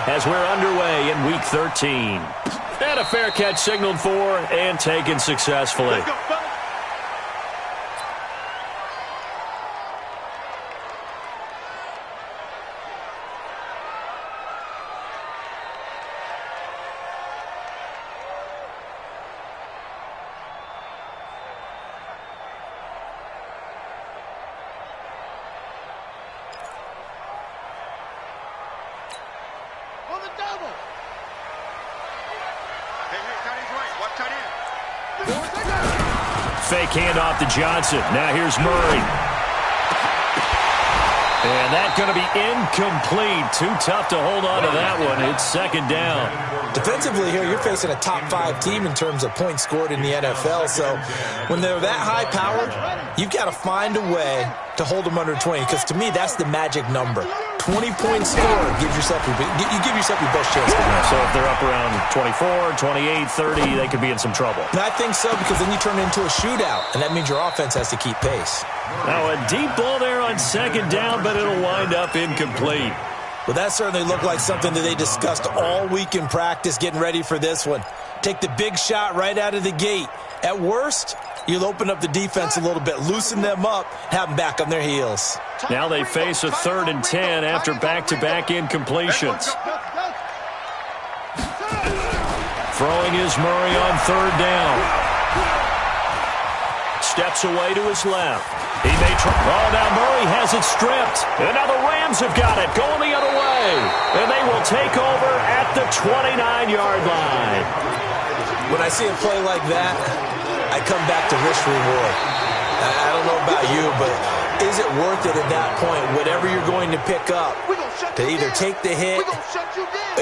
as we're underway in Week 13. And a fair catch signaled for and taken successfully. Fake handoff to Johnson. Now here's Murray. And that's going to be incomplete. Too tough to hold on to that one. It's second down. Defensively here, you're facing a top-5 team in terms of points scored in the NFL. So when they're that high-powered, you've got to find a way to hold them under 20. Because to me, that's the magic number. 20 points scored gives yourself your best chance to win. So if they're up around 24, 28, 30, they could be in some trouble. And I think so, because then you turn it into a shootout, and that means your offense has to keep pace. Now a deep ball there on second down, but it'll wind up incomplete. Well, that certainly looked like something that they discussed all week in practice, getting ready for this one. Take the big shot right out of the gate. At worst, you'll open up the defense a little bit, loosen them up, have them back on their heels. Now they face a 3rd and 10 after back-to-back incompletions. Throwing is Murray on 3rd down. Steps away to his left. He may try. Oh, now Murray has it stripped. And now the Rams have got it, going the other way. And they will take over at the 29-yard line. When I see a play like that, I come back to risk-reward. I don't know about you, but is it worth it at that point, whatever you're going to pick up, to either take the hit,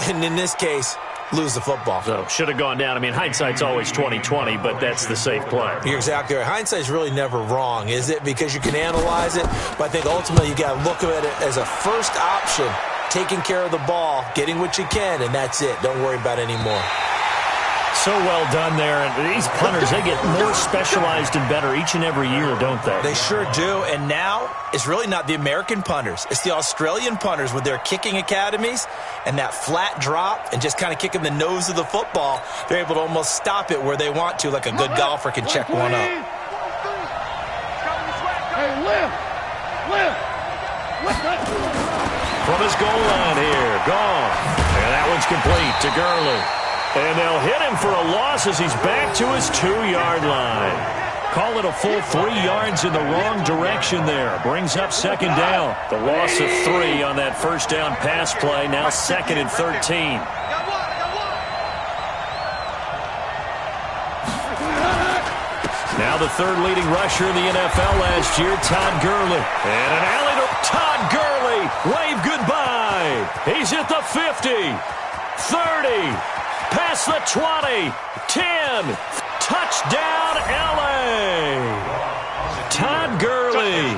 and in this case, lose the football? So, should have gone down. I mean, hindsight's always 20/20, but that's the safe play. You're exactly right. Hindsight's really never wrong, is it? Because you can analyze it, but I think ultimately you got to look at it as a first option, taking care of the ball, getting what you can, and that's it. Don't worry about it anymore. So well done there. And these punters, they get more specialized and better each and every year, don't they? They sure do. And now it's really not the American punters. It's the Australian punters with their kicking academies and that flat drop and just kind of kicking the nose of the football. They're able to almost stop it where they want to, like a good golfer can check one up. From his goal line here, gone. And that one's complete to Gurley. And they'll hit him for a loss as he's back to his 2-yard line. Call it a full 3 yards in the wrong direction there. Brings up second down. The loss of 3 on that first down pass play. Now 2nd and 13. Now the 3rd leading rusher in the NFL last year, Todd Gurley. And an alley to Todd Gurley. Wave goodbye. He's at the 50, 30. Past the 20, 10, touchdown L.A. Todd Gurley,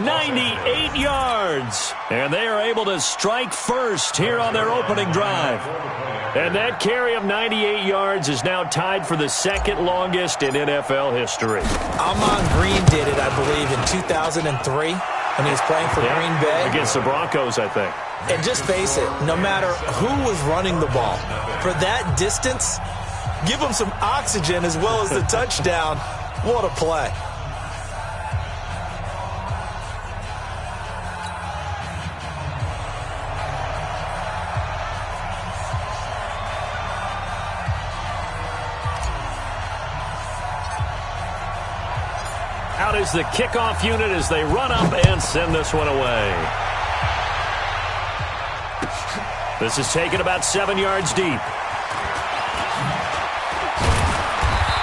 98 yards. And they are able to strike first here on their opening drive. And that carry of 98 yards is now tied for the 2nd longest in NFL history. Ahman Green did it, I believe, in 2003 when he was playing for Green Bay. Against the Broncos, I think. And just face it, no matter who was running the ball, for that distance, give them some oxygen as well as the touchdown. What a play. Out is the kickoff unit as they run up and send this one away. This is taken about 7 yards deep.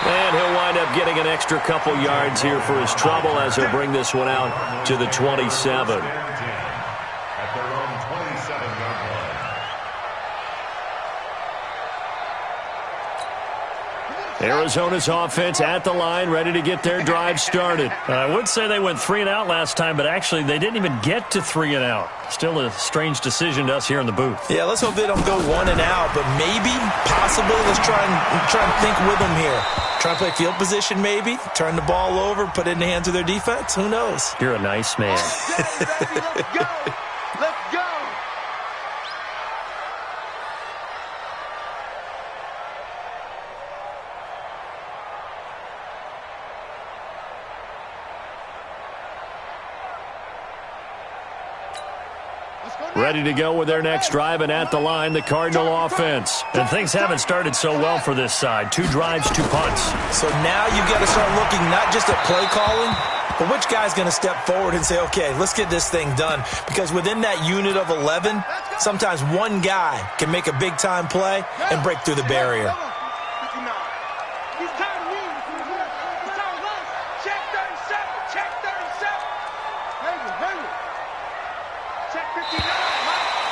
And he'll wind up getting an extra couple yards here for his trouble as he'll bring this one out to the 27. At their own 27-yard line. Arizona's offense at the line, ready to get their drive started. I would say they went 3 and out last time, but actually they didn't even get to 3 and out. Still a strange decision to us here in the booth. Yeah, let's hope they don't go 1 and out, but maybe, possibly, let's try and think with them here. Try and play field position maybe, turn the ball over, put it in the hands of their defense. Who knows? You're a nice man. Let's go. Let's go. Ready to go with their next drive, and at the line, the Cardinal offense. And things haven't started so well for this side. 2 drives, 2 punts. So now you've got to start looking not just at play calling, but which guy's going to step forward and say, okay, let's get this thing done. Because within that unit of 11, sometimes one guy can make a big-time play and break through the barrier.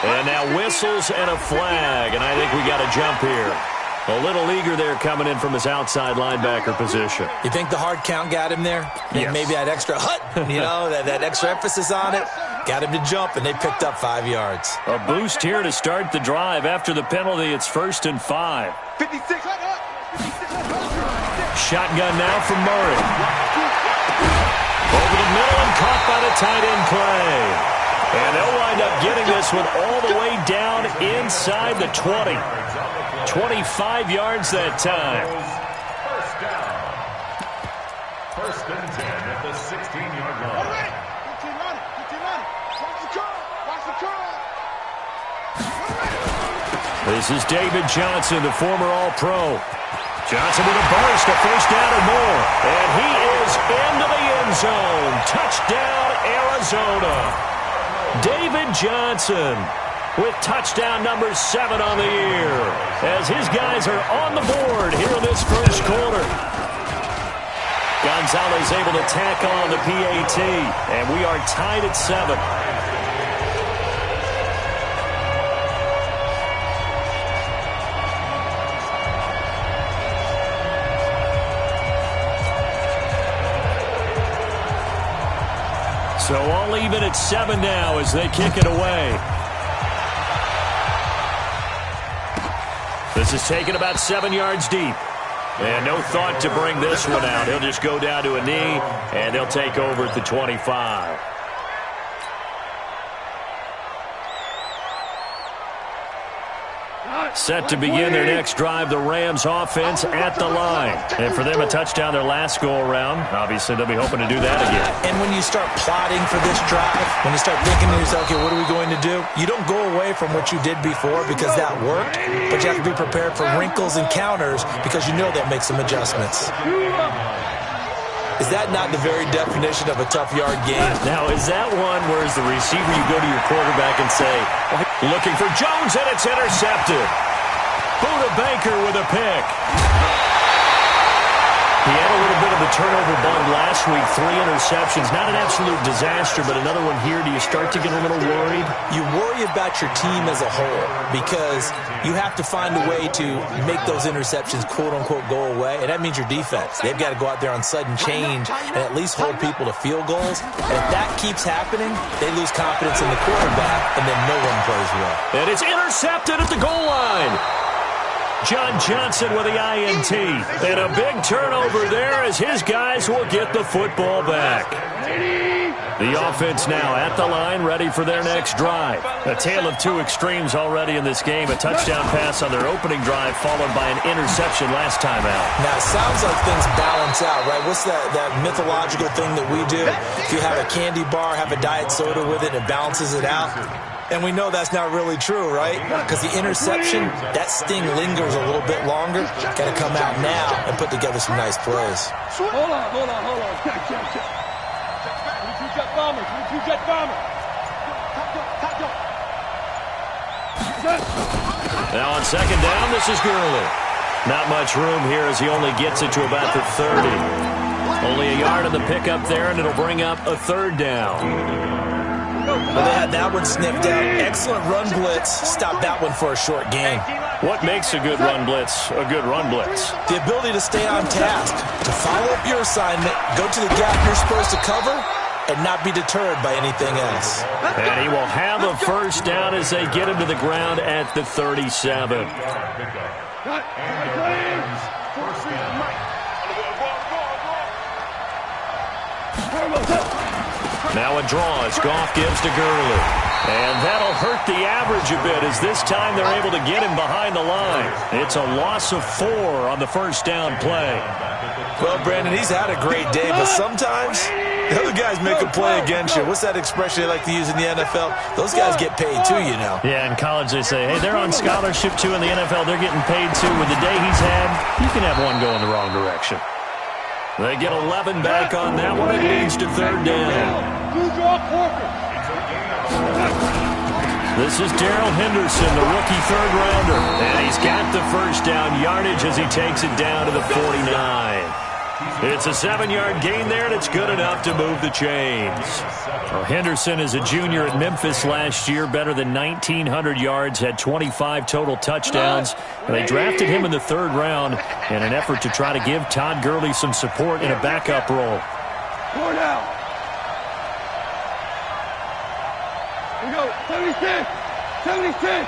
And now whistles and a flag, and I think we got a jump here. A little eager there coming in from his outside linebacker position. You think the hard count got him there? Yes. Maybe that extra that extra emphasis on it got him to jump, and they picked up 5 yards. A boost here to start the drive. After the penalty, it's 1st and 5. 56. Shotgun now from Murray. Over the middle and caught by the tight end play. And they'll wind up getting this one all the way down inside the 20. 25 yards that time. First down. 1st and 10 at the 16-yard line. This is David Johnson, the former All-Pro. Johnson with a burst, a 1st down or more. And he is into the end zone. Touchdown, Arizona. David Johnson with touchdown number 7 on the year as his guys are on the board here in this 1st quarter. Gonzalez able to tack on the PAT, and we are tied at 7. So all even at 7 now as they kick it away. This is taken about 7 yards deep. And no thought to bring this one out. He'll just go down to a knee, and they'll take over at the 25. Set to begin their next drive, the Rams offense at the line. And for them, a touchdown their last go-around. Obviously, they'll be hoping to do that again. And when you start plotting for this drive, when you start thinking to yourself, okay, what are we going to do? You don't go away from what you did before because that worked, but you have to be prepared for wrinkles and counters because you know they'll make some adjustments. Is that not the very definition of a tough yard game? Now, is that one where as the receiver you go to your quarterback and say, looking for Jones, and it's intercepted. Buda Baker with a pick. He had a little bit of a turnover bug last week, 3 interceptions. Not an absolute disaster, but another one here. Do you start to get a little worried? You worry about your team as a whole because you have to find a way to make those interceptions, quote-unquote, go away, and that means your defense. They've got to go out there on sudden change and at least hold people to field goals. And if that keeps happening, they lose confidence in the quarterback, and then no one plays well. And it's intercepted at the goal line. John Johnson with the INT. And a big turnover there as his guys will get the football back. The offense now at the line, ready for their next drive. A tale of 2 extremes already in this game. A touchdown pass on their opening drive, followed by an interception last time out. Now, it sounds like things balance out, right? What's that mythological thing that we do? If you have a candy bar, have a diet soda with it, it balances it out. And we know that's not really true, right? Because the interception, that sting lingers a little bit longer. Got to come out now and put together some nice plays. Hold on. Check. We jet bombers. Now on 2nd down, this is Gurley. Not much room here as he only gets it to about the 30. Only a yard on the pickup there, and it'll bring up a 3rd down. Well, they had that one sniffed out. Excellent run blitz. Stopped that one for a short gain. What makes a good run blitz a good run blitz? The ability to stay on task, to follow up your assignment, go to the gap you're supposed to cover, and not be deterred by anything else. And he will have a 1st down as they get him to the ground at the 37. Now a draw as Goff gives to Gurley. And that'll hurt the average a bit as this time they're able to get him behind the line. It's a loss of 4 on the 1st down play. Well, Brandon, he's had a great day, but sometimes The other guys make a play against you. What's that expression they like to use in the NFL? Those guys get paid too, you know. Yeah, in college they say, hey, they're on scholarship too. In the NFL, they're getting paid too. With the day he's had, you can have one going the wrong direction. They get 11 back on that one. It leads to third down. This is Darrell Henderson, the rookie third-rounder. And he's got the first down yardage as he takes it down to the 49. It's a 7-yard gain there, and it's good enough to move the chains. Well, Henderson is a junior at Memphis last year, better than 1,900 yards, had 25 total touchdowns. And they drafted him in the third round in an effort to try to give Todd Gurley some support in a backup role. 4 down. Here we go. 76. 76.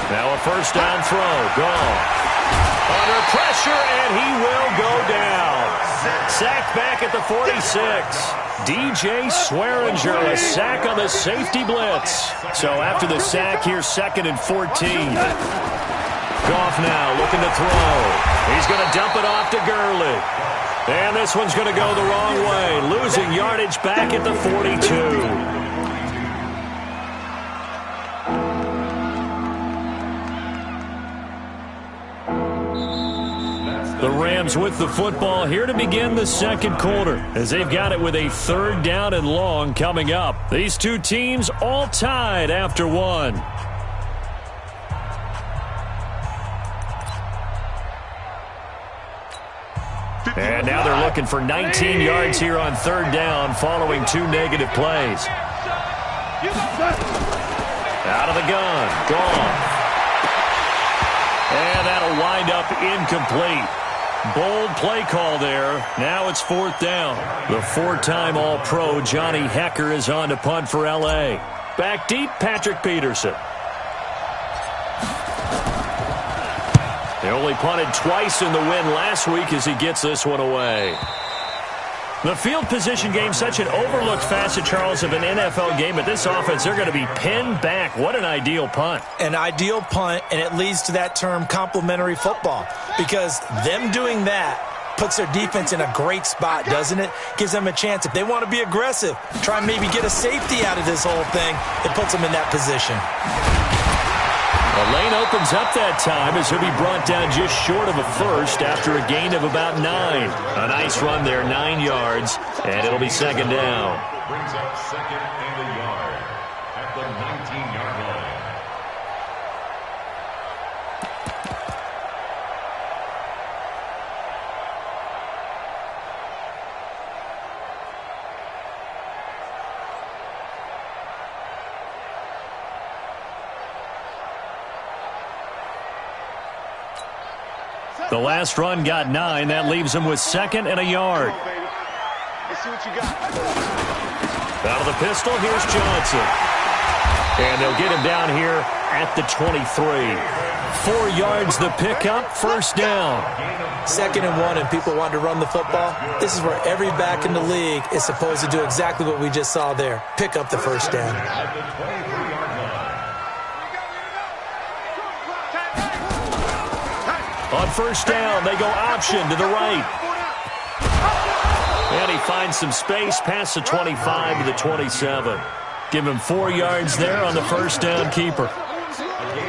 Now a first down throw. Gone. Under pressure, and he will go down. Sacked back at the 46. DJ Swearinger, a sack on the safety blitz. So after the sack, here's 2nd and 14. Goff now looking to throw. He's going to dump it off to Gurley. And this one's going to go the wrong way, losing yardage back at the 42. The Rams with the football here to begin the second quarter as they've got it with a third down and long coming up. These two teams all tied after one. And now they're looking for 19 yards here on third down following 2 negative plays. Out of the gun. Gone. And that'll wind up incomplete. Bold play call there. Now it's 4th down. The 4-time All-Pro Johnny Hecker is on to punt for L.A. Back deep, Patrick Peterson. They only punted twice in the win last week as he gets this one away. The field position game, such an overlooked facet, Charles, of an NFL game. But this offense, they're going to be pinned back. What an ideal punt. An ideal punt, and it leads to that term complementary football. Because them doing that puts their defense in a great spot, doesn't it? Gives them a chance. If they want to be aggressive, try and maybe get a safety out of this whole thing, it puts them in that position. The lane opens up that time as he'll be brought down just short of a first after a gain of about 9. A nice run there, 9 yards, and it'll be 2nd down. Brings up 2nd and a yard at the 19-yard line. The last run got 9. That leaves him with 2nd and a yard. Let's see what you got. Out of the pistol, here's Johnson. And they'll get him down here at the 23. 4 yards the pickup, first down. 2nd and 1, and people want to run the football. This is where every back in the league is supposed to do exactly what we just saw there. Pick up the first down. On first down, they go option to the right. And he finds some space past the 25 to the 27. Give him 4 yards there on the first down keeper.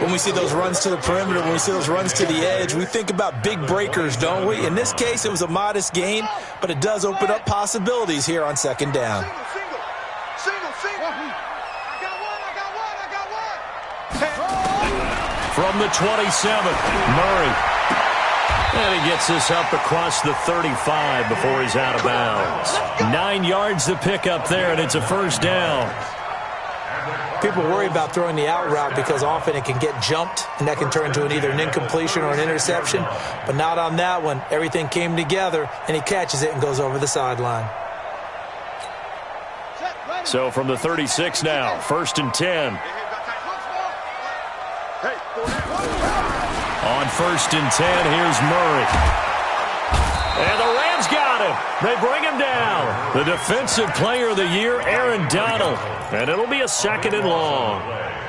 When we see those runs to the perimeter, when we see those runs to the edge, we think about big breakers, don't we? In this case, it was a modest gain, but it does open up possibilities here on 2nd down. From the 27, Murray. And he gets this up across the 35 before he's out of bounds. 9 yards to pick up there, and it's a first down. People worry about throwing the out route because often it can get jumped, and that can turn into either an incompletion or an interception. But not on that one. Everything came together, and he catches it and goes over the sideline. So from the 36 now, 1st and 10. On 1st and 10, here's Murray. And the Rams got him. They bring him down. The Defensive Player of the Year, Aaron Donald. And it'll be a 2nd and long.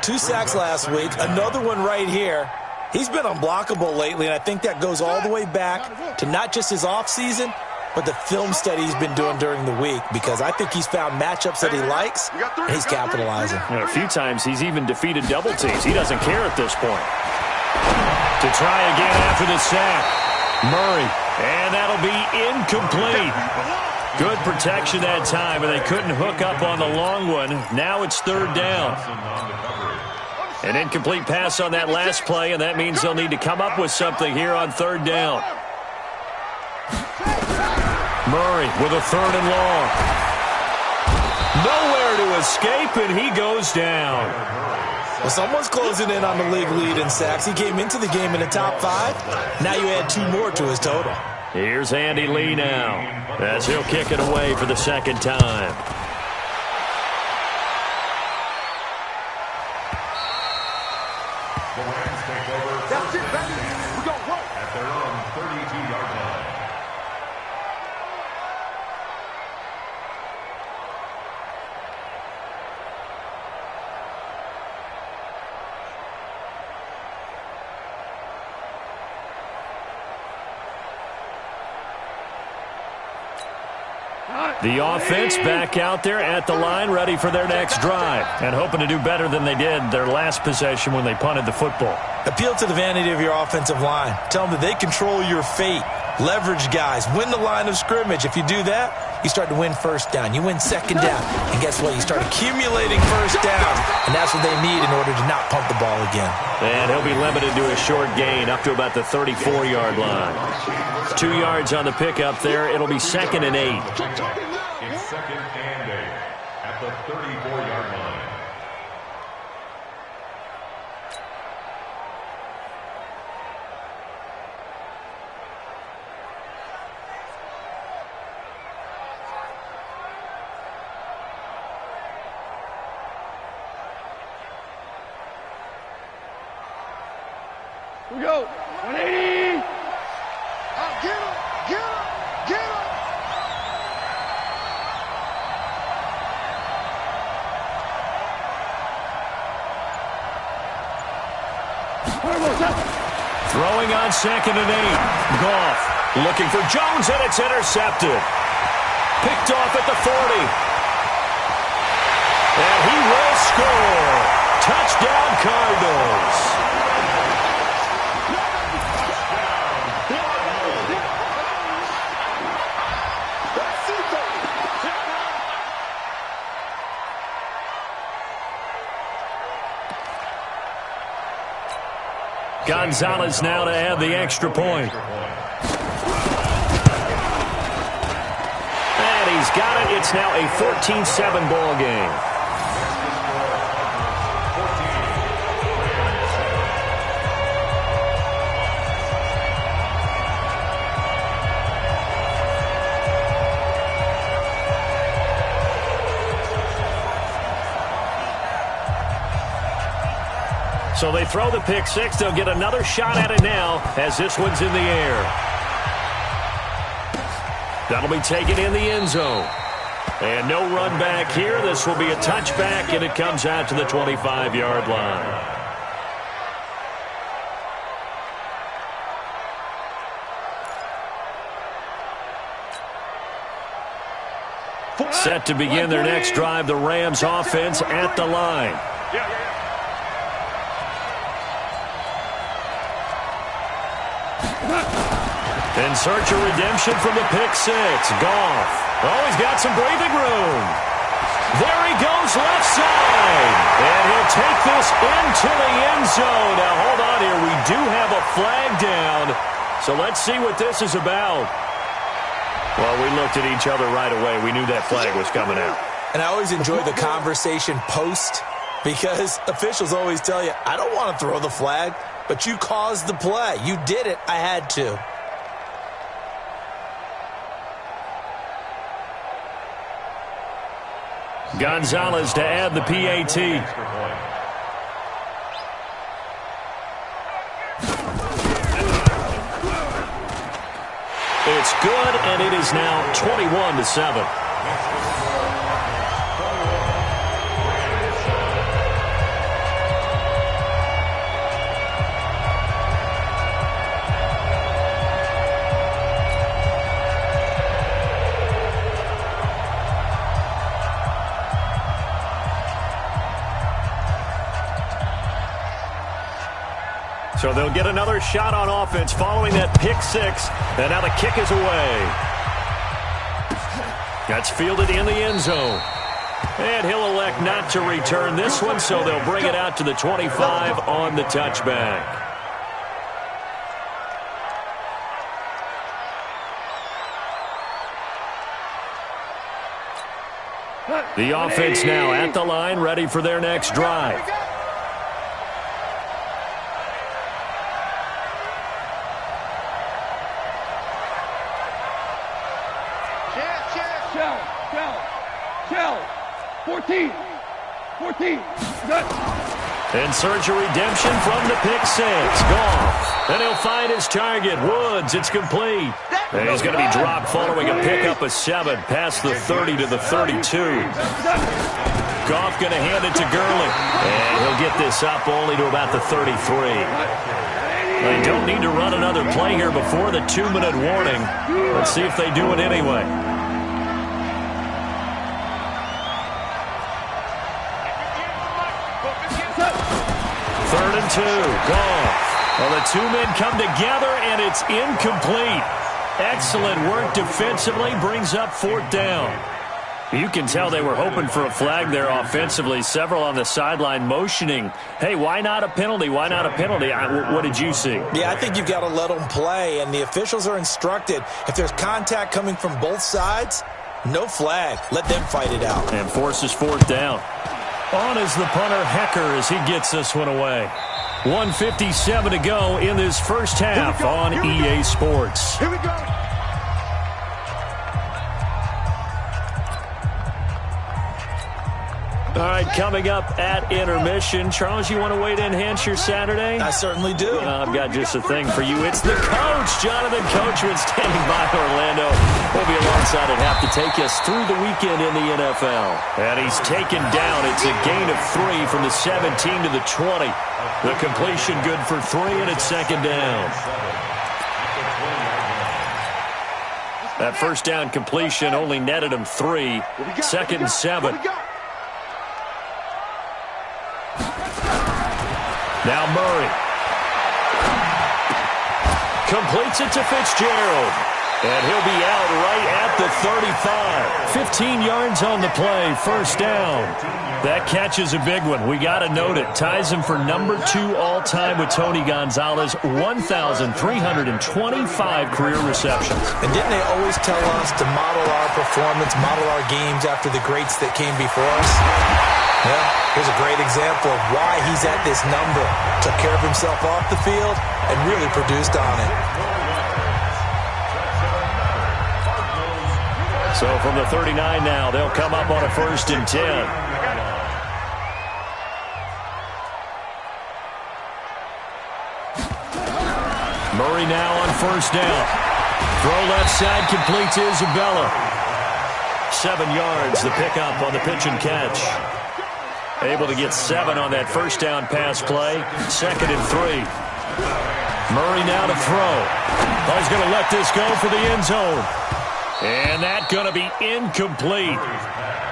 2 sacks last week, another one right here. He's been unblockable lately, and I think that goes all the way back to not just his offseason, but the film study he's been doing during the week, because I think he's found matchups that he likes, and he's capitalizing. A few times he's even defeated double teams. He doesn't care at this point. To try again after the sack. Murray, and that'll be incomplete. Good protection that time, and they couldn't hook up on the long one. Now it's third down. An incomplete pass on that last play, and that means they'll need to come up with something here on third down. Murray with a third and long. Nowhere to escape, and he goes down. Well, someone's closing in on the league lead in sacks. He came into the game in the top 5. Now you add 2 more to his total. Here's Andy Lee now, as he'll kick it away for the second time. The Rams take over. That's it, baby. We go work at their own 32-yard line. The offense back out there at the line, ready for their next drive, and hoping to do better than they did their last possession when they punted the football. Appeal to the vanity of your offensive line. Tell them that they control your fate. Leverage guys. Win the line of scrimmage. If you do that, you start to win first down. You win second down. And guess what? You start accumulating first downs. And that's what they need in order to not pump the ball again. And he'll be limited to a short gain up to about the 34-yard line. 2 yards on the pickup there. It'll be 2nd and 8. It's 2nd and 8 at the 34-yard line. We go. 180. Get him. Get him. Get him. Throwing on 2nd and 8. Goff looking for Jones, and it's intercepted. Picked off at the 40. And he will score. Touchdown, Cardinals. Gonzalez now to add the extra point. And he's got it. It's now a 14-7 ball game. So they throw the pick six. They'll get another shot at it now as this one's in the air. That'll be taken in the end zone. And no run back here. This will be a touchback, and it comes out to the 25-yard line. Set to begin their next drive, the Rams offense at the line. In search of redemption from the pick six. Goff. Oh, he's got some breathing room. There he goes left side. And he'll take this into the end zone. Now, hold on here. We do have a flag down. So let's see what this is about. Well, we looked at each other right away. We knew that flag was coming out. And I always enjoy the conversation post, because officials always tell you, I don't want to throw the flag, but you caused the play. You did it. I had to. Gonzalez to add the PAT. It's good, and it is now 21-7. So they'll get another shot on offense following that pick six. And now the kick is away. That's fielded in the end zone. And he'll elect not to return this one, so they'll bring it out to the 25 on the touchback. The offense now at the line, ready for their next drive. Shell. 14. Good. And search a redemption from the pick six. Goff. And he'll find his target. Woods. It's complete. And he's going to be dropped following a pickup of 7 past the 30 to the 32. Goff going to hand it to Gurley. And he'll get this up only to about the 33. They don't need to run another play here before the 2-minute warning. Let's see if they do it anyway. Third and 2. Goff. Well, the two men come together, and it's incomplete. Excellent work defensively. Brings up 4th down. You can tell they were hoping for a flag there offensively. Several on the sideline motioning, hey, why not a penalty? Why not a penalty? What did you see? Yeah, I think you've got to let them play, and the officials are instructed. If there's contact coming from both sides, no flag. Let them fight it out. And forces 4th down. On is the punter, Hecker, as he gets this one away. 1:57 to go in this first half on EA Sports. Here we go. All right, coming up at intermission. Charles, you want to wait to enhance your Saturday? I certainly do. I've got just a thing for you. It's the coach, Jonathan Coachman, standing by Orlando. We'll be alongside at half to take us through the weekend in the NFL. And he's taken down. It's a gain of 3 from the 17 to the 20. The completion good for 3, and it's 2nd down. That first down completion only netted him 3. 2nd and 7. Now Murray. Completes it to Fitzgerald. And he'll be out right at the 35. 15 yards on the play. First down. That catch is a big one. We got to note it. Ties him for number 2 all-time with Tony Gonzalez. 1,325 career receptions. And didn't they always tell us to model our performance, model our games after the greats that came before us? Yeah, here's a great example of why he's at this number. Took care of himself off the field and really produced on it. So from the 39 now, they'll come up on a 1st and 10. Murray now on 1st down. Throw left side, complete to Isabella. 7 yards, the pickup on the pitch and catch. Able to get 7 on that first down pass play. 2nd and 3. Murray now to throw. Oh, he's going to let this go for the end zone. And that's going to be incomplete.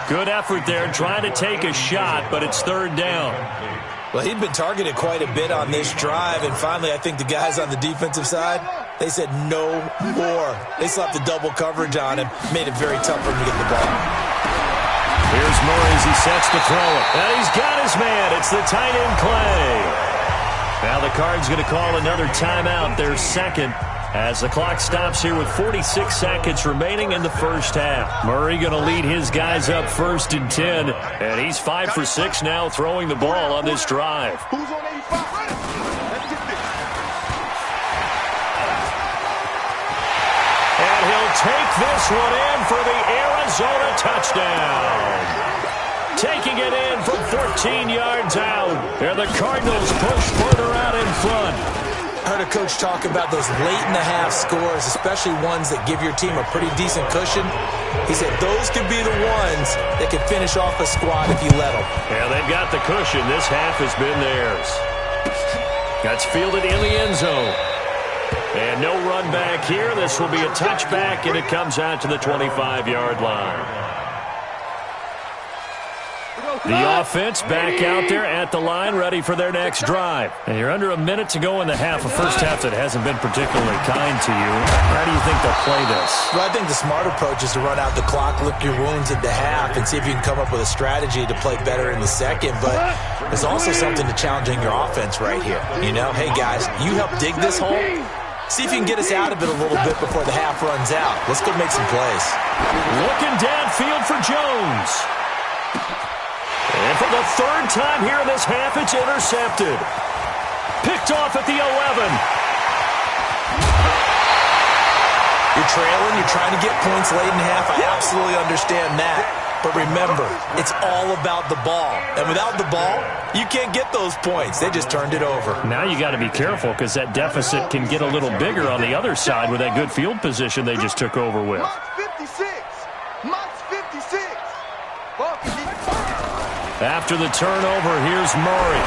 Good effort there, trying to take a shot, but it's 3rd down. Well, he'd been targeted quite a bit on this drive, and finally I think the guys on the defensive side, they said no more. They slapped the double coverage on him, made it very tough for him to get the ball. Here's Murray as he sets to throw it. And he's got his man. It's the tight end Clay. Now the Cards going to call another timeout, their 2nd, as the clock stops here with 46 seconds remaining in the first half. Murray going to lead his guys up 1st and 10, and he's 5 for 6 now throwing the ball on this drive. Who's on 85? Let's get this. And he'll take this one in for the Arizona touchdown. Taking it in from 14 yards out. And the Cardinals push further out in front. I heard a coach talk about those late-in-the-half scores, especially ones that give your team a pretty decent cushion. He said those could be the ones that could finish off a squad if you let them. Yeah, they've got the cushion. This half has been theirs. That's fielded in the end zone. And no run back here. This will be a touchback, and it comes out to the 25-yard line. The offense back out there at the line, ready for their next drive. And you're under a minute to go in the half. A first half that hasn't been particularly kind to you. How do you think they'll play this? Well, I think the smart approach is to run out the clock, lick your wounds at the half, and see if you can come up with a strategy to play better in the second. But there's also something to challenging your offense right here. You know, hey, guys, you help dig this hole. See if you can get us out of it a little bit before the half runs out. Let's go make some plays. Looking downfield for Jones. And for the third time here in this half, it's intercepted. Picked off at the 11. You're trailing. You're trying to get points late in half. I absolutely understand that. But remember, it's all about the ball. And without the ball, you can't get those points. They just turned it over. Now you got to be careful because that deficit can get a little bigger on the other side with that good field position they just took over with. Mox 56. Mox 56. After the turnover, here's Murray.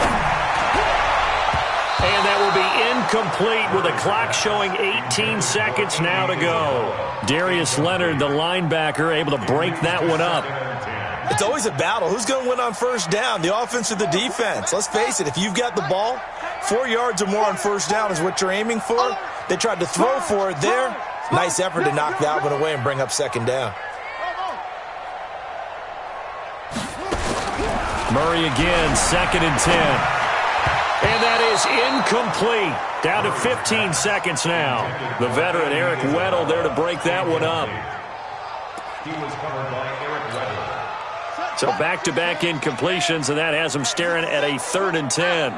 And that will be incomplete with the clock showing 18 seconds now to go. Darius Leonard, the linebacker, able to break that one up. It's always a battle. Who's going to win on first down, the offense or the defense? Let's face it, if you've got the ball, 4 yards or more on first down is what you're aiming for. They tried to throw for it there. Nice effort to knock that one away and bring up second down. Murray again, 2nd and 10. And that is incomplete. Down to 15 seconds now. The veteran Eric Weddle there to break that one up. He was covered by Eric Weddle. So back-to-back incompletions, and that has him staring at a 3rd and 10.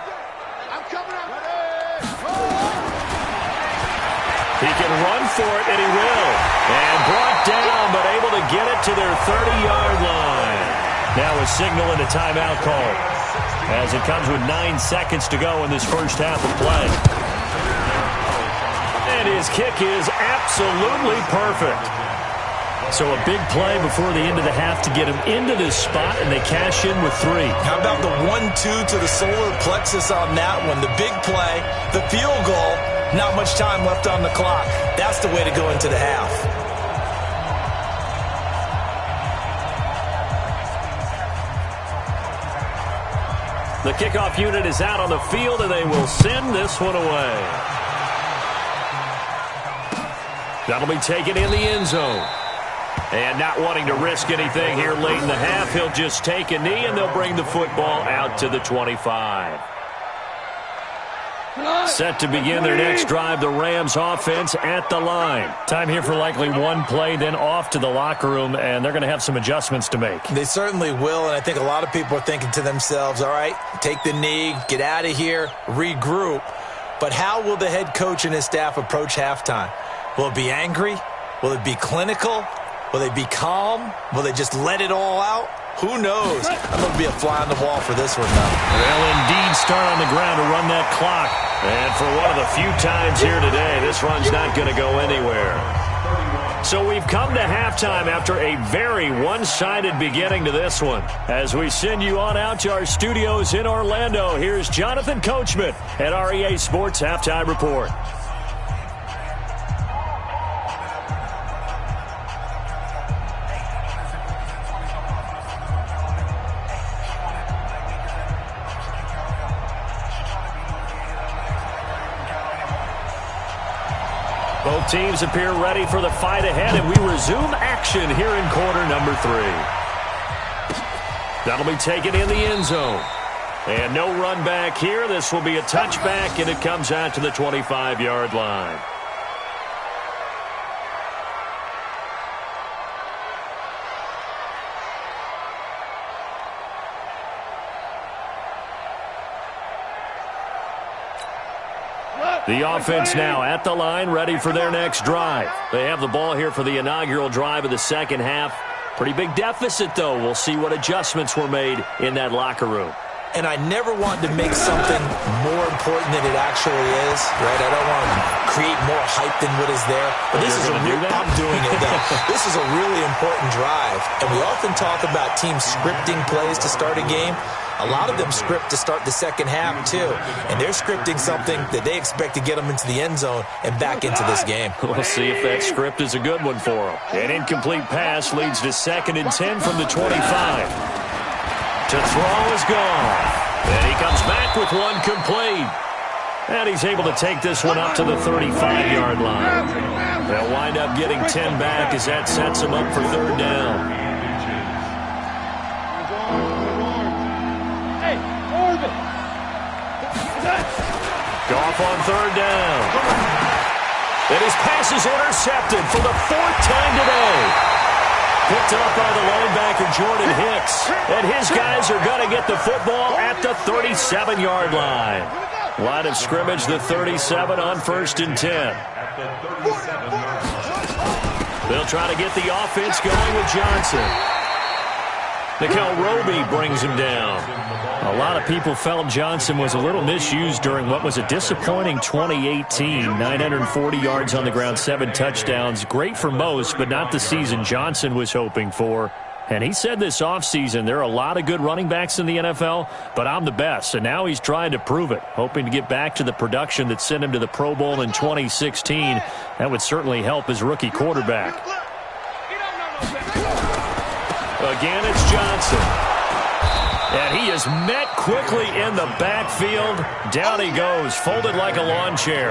He can run for it, and he will. And brought down, but able to get it to their 30-yard line. Now a signal and a timeout call, as it comes with 9 seconds to go in this first half of play. And his kick is absolutely perfect. So a big play before the end of the half to get him into this spot, and they cash in with 3. How about the 1-2 to the solar plexus on that one? The big play, the field goal, not much time left on the clock. That's the way to go into the half. The kickoff unit is out on the field, and they will send this one away. That'll be taken in the end zone. And not wanting to risk anything here late in the half, he'll just take a knee, and they'll bring the football out to the 25. Set to begin their next drive, the Rams offense at the line. Time here for likely one play, then off to the locker room, and they're going to have some adjustments to make. They certainly will, and I think a lot of people are thinking to themselves, all right, take the knee, get out of here, regroup. But how will the head coach and his staff approach halftime? Will it be angry? Will it be clinical? Will they be calm? Will they just let it all out? Who knows? I'm going to be a fly on the wall for this one, though. They'll indeed start on the ground to run that clock. And for one of the few times here today, this run's not going to go anywhere. So we've come to halftime after a very one-sided beginning to this one. As we send you on out to our studios in Orlando, here's Jonathan Coachman at REA Sports Halftime Report. Both teams appear ready for the fight ahead, and we resume action here in quarter number 3. That'll be taken in the end zone. And no run back here. This will be a touchback, and it comes out to the 25-yard line. The offense now at the line, ready for their next drive. They have the ball here for the inaugural drive of the second half. Pretty big deficit, though. We'll see what adjustments were made in that locker room. And I never want to make something more important than it actually is, right? I don't want to create more hype than what is there. But this is I'm doing it, though. This is a really important drive. And we often talk about teams scripting plays to start a game. A lot of them script to start the second half, too. And they're scripting something that they expect to get them into the end zone and back into this game. We'll see if that script is a good one for them. An incomplete pass leads to 2nd and 10 from the 25. To throw is gone. And he comes back with one complete. And he's able to take this one up to the 35-yard line. They'll wind up getting 10 back as that sets them up for third down. Goff on third down. And his pass is intercepted for the 4th time today. Picked up by the linebacker, Jordan Hicks. And his guys are going to get the football at the 37-yard line. Line of scrimmage, the 37 on 1st and 10. They'll try to get the offense going with Johnson. Nickel Roby brings him down. A lot of people felt Johnson was a little misused during what was a disappointing 2018. 940 yards on the ground, 7 touchdowns. Great for most, but not the season Johnson was hoping for. And he said this offseason, there are a lot of good running backs in the NFL, but I'm the best. And now he's trying to prove it, hoping to get back to the production that sent him to the Pro Bowl in 2016. That would certainly help his rookie quarterback. Again, it's Johnson. And he is met quickly in the backfield. Down he goes, folded like a lawn chair.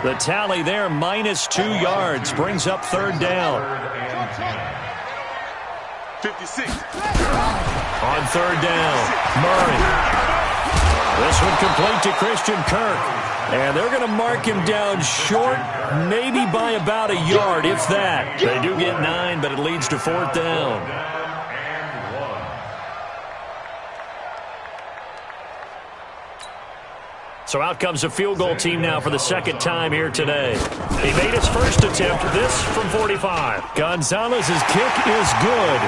The tally there, -2 yards, brings up third down. 56. On third down, Murray. This one complete to Christian Kirk. And they're going to mark him down short, maybe by about a yard, if that. They do get 9, but it leads to 4th down. So out comes a field goal team now for the 2nd time here today. He made his first attempt, this from 45. Gonzalez's kick is good.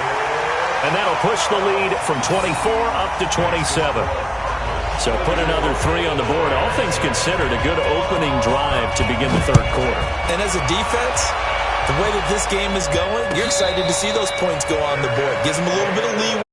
And that'll push the lead from 24 up to 27. So put another 3 on the board. All things considered, a good opening drive to begin the 3rd quarter. And as a defense, the way that this game is going, you're excited to see those points go on the board. Gives them a little bit of leeway.